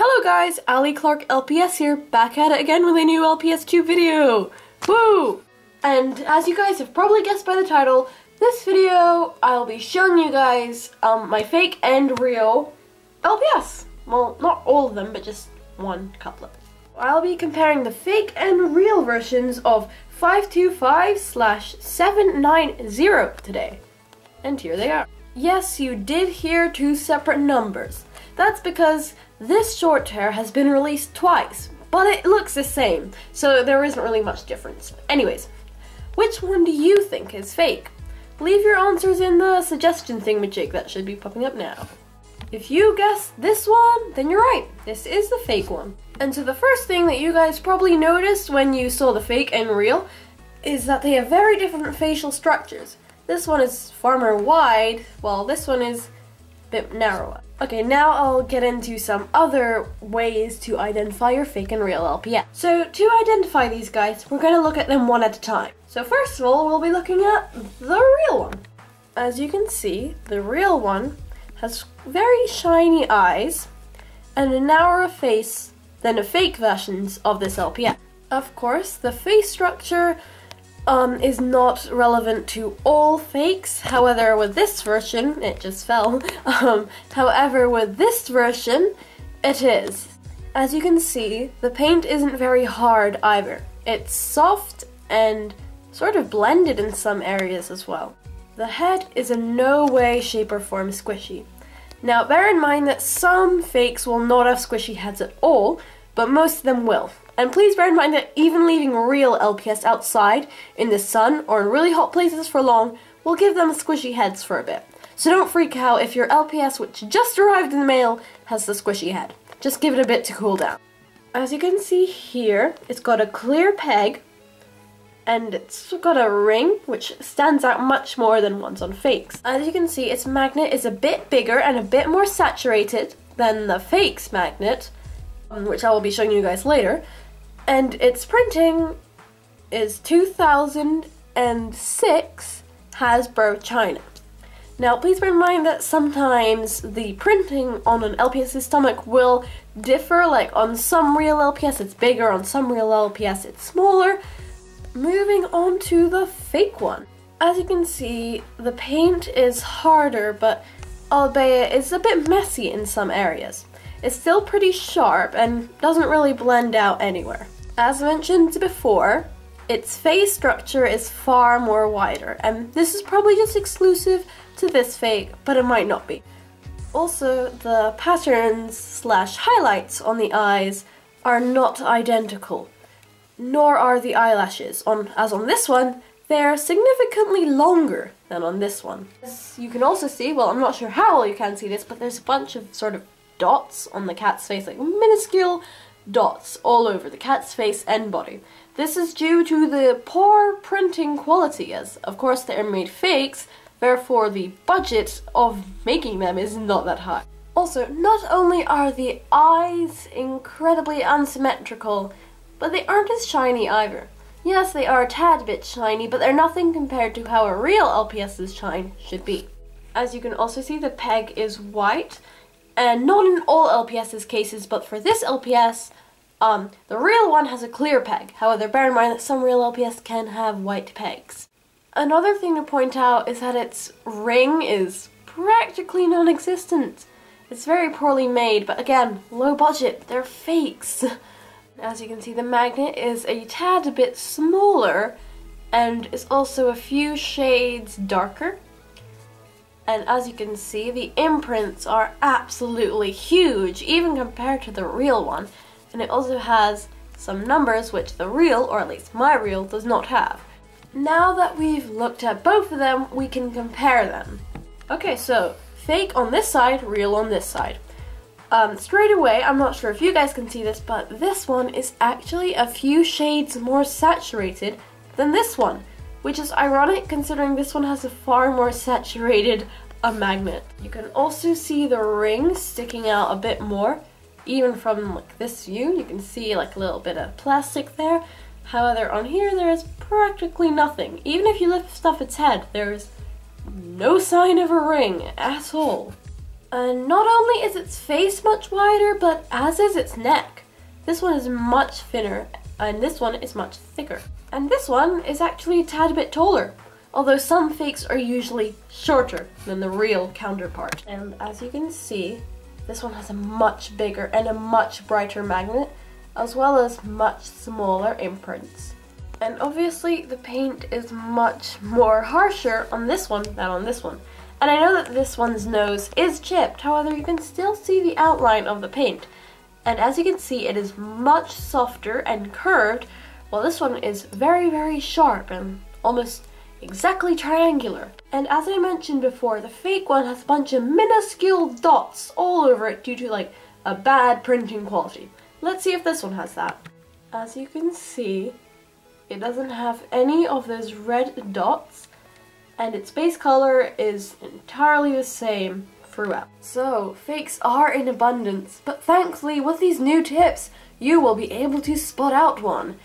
Hello guys, Ali Clark LPS here, back at it again with a new LPS Tube video! Woo! And as you guys have probably guessed by the title, this video I'll be showing you guys my fake and real LPS. Well, not all of them, but just one couple. I'll be comparing the fake and real versions of 525/790 today. And here they are. Yes, you did hear two separate numbers. That's because this short hair has been released twice, but it looks the same, so there isn't really much difference. Anyways, which one do you think is fake? Leave your answers in the suggestion thingamajig that should be popping up now. If you guessed this one, then you're right, this is the fake one. And so the first thing that you guys probably noticed when you saw the fake and real is that they have very different facial structures. This one is far more wide, while this one is a bit narrower. Okay, now I'll get into some other ways to identify your fake and real LPS. So to identify these guys, we're going to look at them one at a time. So first of all, we'll be looking at the real one. As you can see, the real one has very shiny eyes and a narrower face than the fake versions of this LPS. Of course, the face structure is not relevant to all fakes. However, with this version, it just fell. However, with this version, it is. As you can see, the paint isn't very hard either. It's soft and sort of blended in some areas as well. The head is in no way, shape, or form squishy. Now, bear in mind that some fakes will not have squishy heads at all, but most of them will. And please bear in mind that even leaving real LPS outside in the sun or in really hot places for long will give them squishy heads for a bit. So don't freak out if your LPS, which just arrived in the mail, has the squishy head. Just give it a bit to cool down. As you can see here, it's got a clear peg and it's got a ring which stands out much more than ones on fakes. As you can see, its magnet is a bit bigger and a bit more saturated than the fake's magnet, which I will be showing you guys later. And its printing is 2006 Hasbro China. Now please bear in mind that sometimes the printing on an LPS's stomach will differ, like on some real LPS it's bigger, on some real LPS it's smaller. Moving on to the fake one. As you can see, the paint is harder, but albeit it's a bit messy in some areas. It's still pretty sharp and doesn't really blend out anywhere. As mentioned before, its face structure is far more wider, and this is probably just exclusive to this fake, but it might not be. Also, the patterns / highlights on the eyes are not identical, nor are the eyelashes. As on this one, they're significantly longer than on this one. As you can also see, well, I'm not sure how well you can see this, but there's a bunch of sort of dots on the cat's face, like minuscule dots all over the cat's face and body. This is due to the poor printing quality, as of course they're made fakes, therefore the budget of making them is not that high. Also, not only are the eyes incredibly unsymmetrical, but they aren't as shiny either. Yes, they are a tad bit shiny, but they're nothing compared to how a real LPS's shine should be. As you can also see, the peg is white, and not in all LPS's cases, but for this LPS, the real one has a clear peg. However, bear in mind that some real LPS can have white pegs. Another thing to point out is that its ring is practically non-existent. It's very poorly made, but again, low budget, they're fakes. As you can see, the magnet is a tad bit smaller and is also a few shades darker. And as you can see, the imprints are absolutely huge, even compared to the real one. And it also has some numbers which the real, or at least my real, does not have. Now that we've looked at both of them, we can compare them. Okay, so fake on this side, real on this side. Straight away, I'm not sure if you guys can see this, but this one is actually a few shades more saturated than this one, which is ironic considering this one has a far more saturated magnet. You can also see the ring sticking out a bit more, even from like this view. You can see like a little bit of plastic there. However, on here there is practically nothing. Even if you lift off its head, there is no sign of a ring at all. And not only is its face much wider, but as is its neck. This one is much thinner, and this one is much thicker. And this one is actually a tad bit taller, although some fakes are usually shorter than the real counterpart. And as you can see, this one has a much bigger and a much brighter magnet, as well as much smaller imprints. And obviously the paint is much more harsher on this one than on this one. And I know that this one's nose is chipped, however you can still see the outline of the paint. And as you can see, it is much softer and curved, while this one is very, very sharp and almost exactly triangular. And as I mentioned before, the fake one has a bunch of minuscule dots all over it due to like a bad printing quality. Let's see if this one has that. As you can see, it doesn't have any of those red dots, and its base color is entirely the same throughout. So, fakes are in abundance, but thankfully with these new tips, you will be able to spot out one.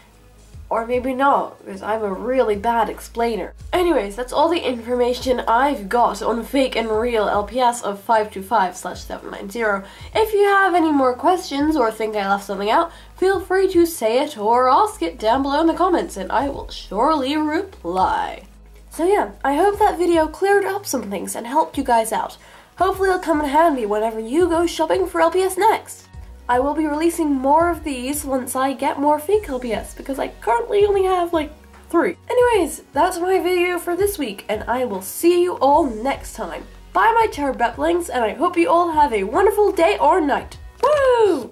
Or maybe not, because I'm a really bad explainer. Anyways, that's all the information I've got on fake and real LPS of 525/790. If you have any more questions or think I left something out, feel free to say it or ask it down below in the comments and I will surely reply. So yeah, I hope that video cleared up some things and helped you guys out. Hopefully it'll come in handy whenever you go shopping for LPS next. I will be releasing more of these once I get more fake LPS because I currently only have like 3. Anyways, that's my video for this week and I will see you all next time. Bye my Terror Beplings, and I hope you all have a wonderful day or night. Woo!